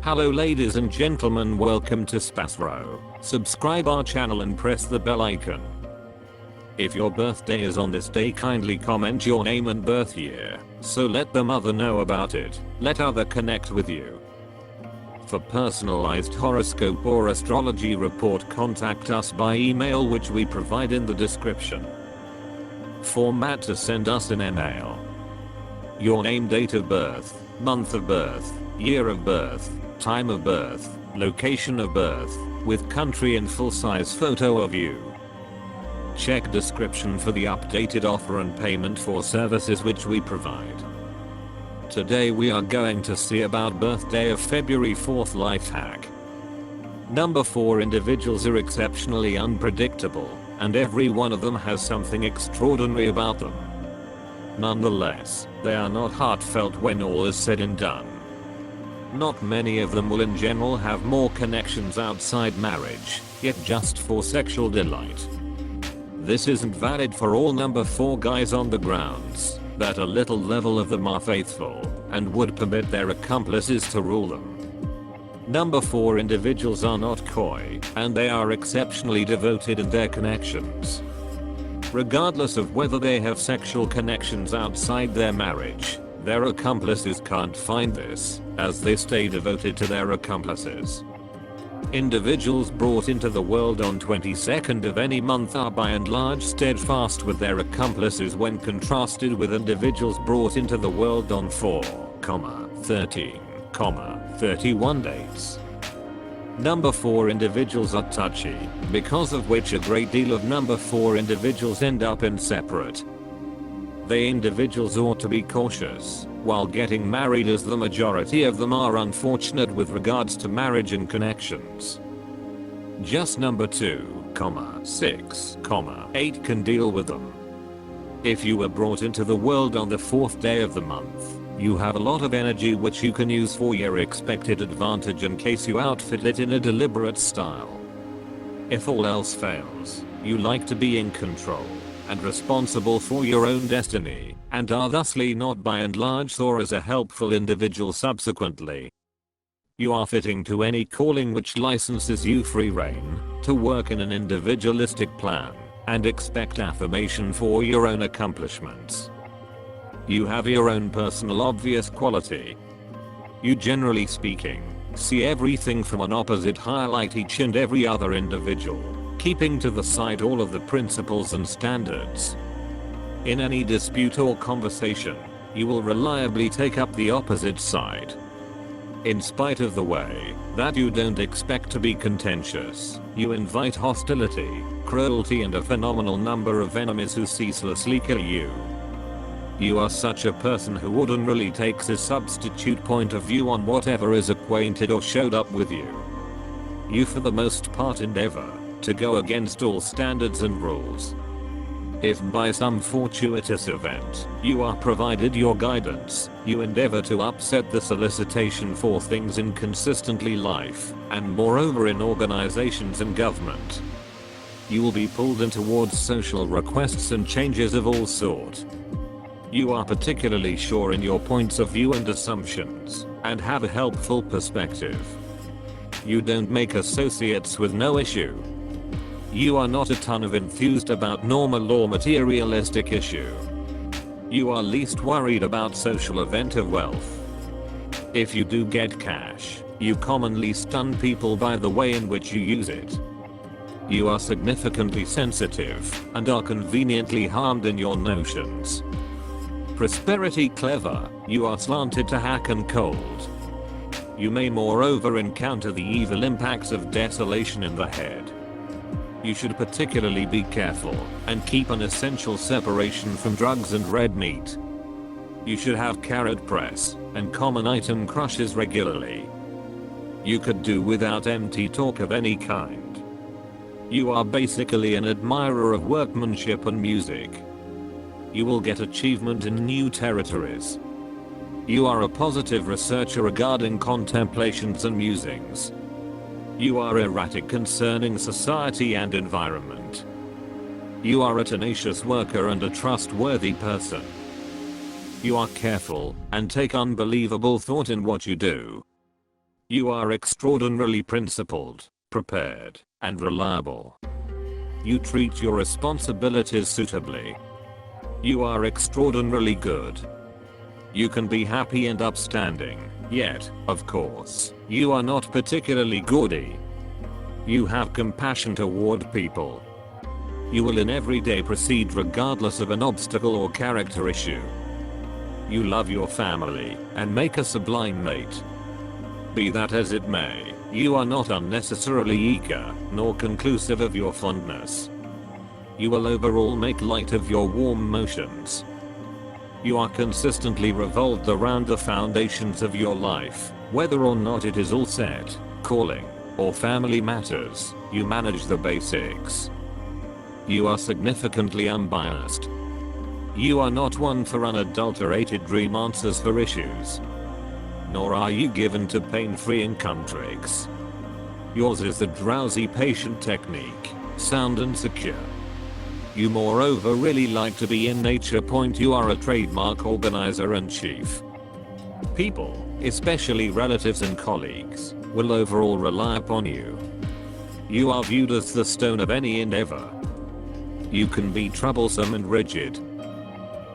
Hello ladies and gentlemen, welcome to SPASRO. Subscribe our channel and press the bell icon. If your birthday is on this day, kindly comment your name and birth year, so let the mother know about it. Let other connect with you. For personalized horoscope or astrology report, contact us by email, which we provide in the description. Format to send us an email: your name, date of birth, month of birth, year of birth, time of birth, location of birth, with country and full-size photo of you. Check description for the updated offer and payment for services which we provide. Today we are going to see about birthday of February 4th life hack. Number 4 individuals are exceptionally unpredictable, and every one of them has something extraordinary about them. Nonetheless, they are not heartfelt when all is said and done. Not many of them will in general have more connections outside marriage, yet just for sexual delight. This isn't valid for all number 4 guys on the grounds that a little level of them are faithful and would permit their accomplices to rule them. Number 4 individuals are not coy, and they are exceptionally devoted in their connections. Regardless of whether they have sexual connections outside their marriage, their accomplices can't find this, as they stay devoted to their accomplices. Individuals brought into the world on 22nd of any month are by and large steadfast with their accomplices when contrasted with individuals brought into the world on 4, 13, 31 dates. Number 4 individuals are touchy, because of which a great deal of number 4 individuals end up in separate. They individuals ought to be cautious while getting married, as the majority of them are unfortunate with regards to marriage and connections. Just number 2, 6, 8 can deal with them. If you were brought into the world on the 4th day of the month, you have a lot of energy which you can use for your expected advantage in case you outfit it in a deliberate style. If all else fails, you like to be in control and responsible for your own destiny, and are thusly not by and large thought as a helpful individual subsequently. You are fitting to any calling which licenses you free rein to work in an individualistic plan and expect affirmation for your own accomplishments. You have your own personal obvious quality. You, generally speaking, see everything from an opposite, highlight each and every other individual, keeping to the side all of the principles and standards. In any dispute or conversation, you will reliably take up the opposite side. In spite of the way that you don't expect to be contentious, you invite hostility, cruelty, and a phenomenal number of enemies who ceaselessly kill you. You are such a person who ordinarily takes a substitute point of view on whatever is acquainted or showed up with you. You for the most part endeavor to go against all standards and rules. If by some fortuitous event you are provided your guidance, you endeavor to upset the solicitation for things in consistently life, and moreover in organizations and government. You will be pulled in towards social requests and changes of all sort. You are particularly sure in your points of view and assumptions, and have a helpful perspective. You don't make associates with no issue. You are not a ton of enthused about normal or materialistic issue. You are least worried about social event of wealth. If you do get cash, you commonly stun people by the way in which you use it. You are significantly sensitive and are conveniently harmed in your notions. Prosperity clever, you are slanted to hack and cold. You may moreover encounter the evil impacts of desolation in the head. You should particularly be careful and keep an essential separation from drugs and red meat. You should have carrot press and common item crushes regularly. You could do without empty talk of any kind. You are basically an admirer of workmanship and music. You will get achievement in new territories. You are a positive researcher regarding contemplations and musings. You are erratic concerning society and environment. You are a tenacious worker and a trustworthy person. You are careful and take unbelievable thought in what you do. You are extraordinarily principled, prepared, and reliable. You treat your responsibilities suitably. You are extraordinarily good. You can be happy and upstanding, yet, of course, you are not particularly gaudy. You have compassion toward people. You will in every day proceed regardless of an obstacle or character issue. You love your family and make a sublime mate. Be that as it may, you are not unnecessarily eager nor conclusive of your fondness. You will overall make light of your warm motions. You are consistently revolved around the foundations of your life, whether or not it is all set, calling, or family matters, you manage the basics. You are significantly unbiased. You are not one for unadulterated dream answers for issues. Nor are you given to pain-free income tricks. Yours is the drowsy patient technique, sound and secure. You moreover really like to be in nature. You are a trademark organizer and chief. People, especially relatives and colleagues, will overall rely upon you. You are viewed as the stone of any endeavor. You can be troublesome and rigid.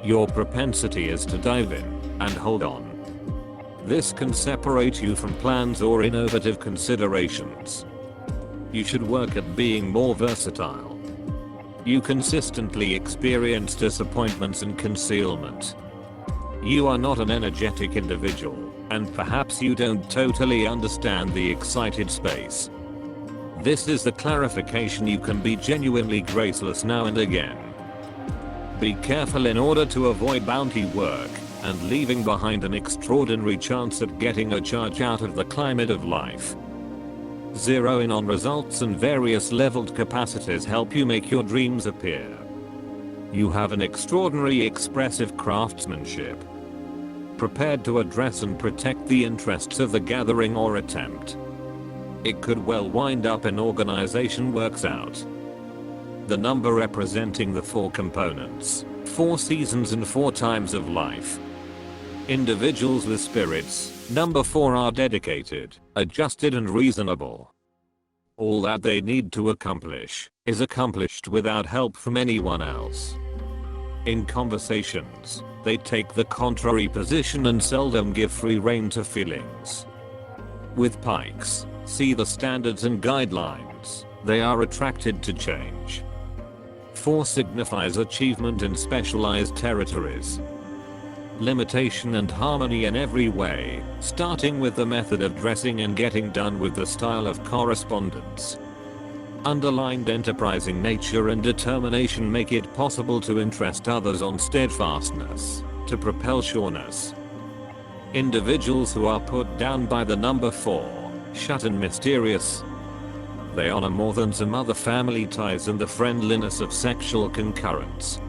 Your propensity is to dive in and hold on. This can separate you from plans or innovative considerations. You should work at being more versatile. You consistently experience disappointments and concealment. You are not an energetic individual, and perhaps you don't totally understand the excited space. This is the clarification: you can be genuinely graceless now and again. Be careful in order to avoid bounty work and leaving behind an extraordinary chance at getting a charge out of the climate of life. Zero in on results and various leveled capacities help you make your dreams appear. You have an extraordinary expressive craftsmanship. Prepared to address and protect the interests of the gathering or attempt. It could well wind up an organization works out. The number representing the 4 components, 4 seasons and 4 times of life. Individuals with spirits, number 4, are dedicated, adjusted and reasonable. All that they need to accomplish is accomplished without help from anyone else. In conversations, they take the contrary position and seldom give free rein to feelings. With pikes, see the standards and guidelines, they are attracted to change. 4 signifies achievement in specialized territories. Limitation and harmony in every way, starting with the method of dressing and getting done with the style of correspondence. Underlined enterprising nature and determination make it possible to interest others on steadfastness, to propel sureness. Individuals who are put down by the number 4, shut and mysterious. They honor more than some other family ties and the friendliness of sexual concurrence.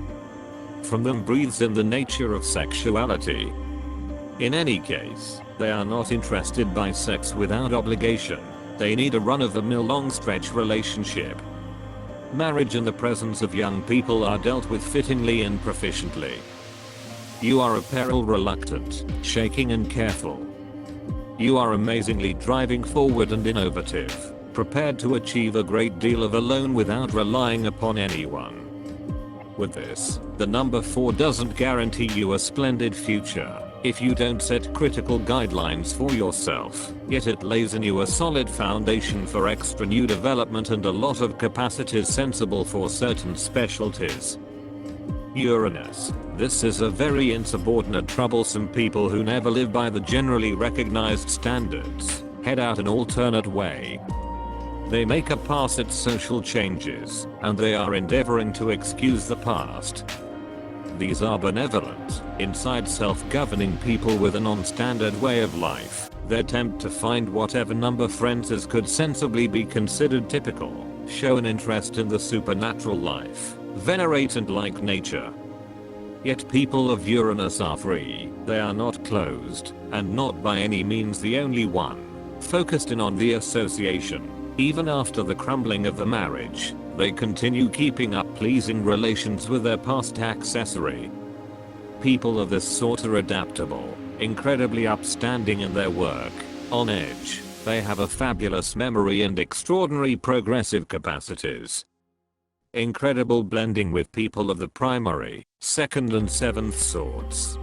From them breathes in the nature of sexuality. In any case, they are not interested by sex without obligation. They need a run-of-the-mill long-stretch relationship. Marriage and the presence of young people are dealt with fittingly and proficiently. You are a peril reluctant, shaking and careful. You are amazingly driving forward and innovative, prepared to achieve a great deal of alone without relying upon anyone. With this, the number 4 doesn't guarantee you a splendid future if you don't set critical guidelines for yourself, yet it lays in you a solid foundation for extra new development and a lot of capacities sensible for certain specialties. Uranus. This is a very insubordinate, troublesome people who never live by the generally recognized standards, head out an alternate way. They make a pass at social changes, and they are endeavoring to excuse the past. These are benevolent, inside self-governing people with a non-standard way of life. They attempt to find whatever number friends could sensibly be considered typical, show an interest in the supernatural life, venerate and like nature. Yet people of Uranus are free, they are not closed, and not by any means the only one, focused in on the association. Even after the crumbling of the marriage, they continue keeping up pleasing relations with their past accessory. People of this sort are adaptable, incredibly upstanding in their work, on edge, They have a fabulous memory and extraordinary progressive capacities. Incredible blending with people of the primary, second and seventh swords.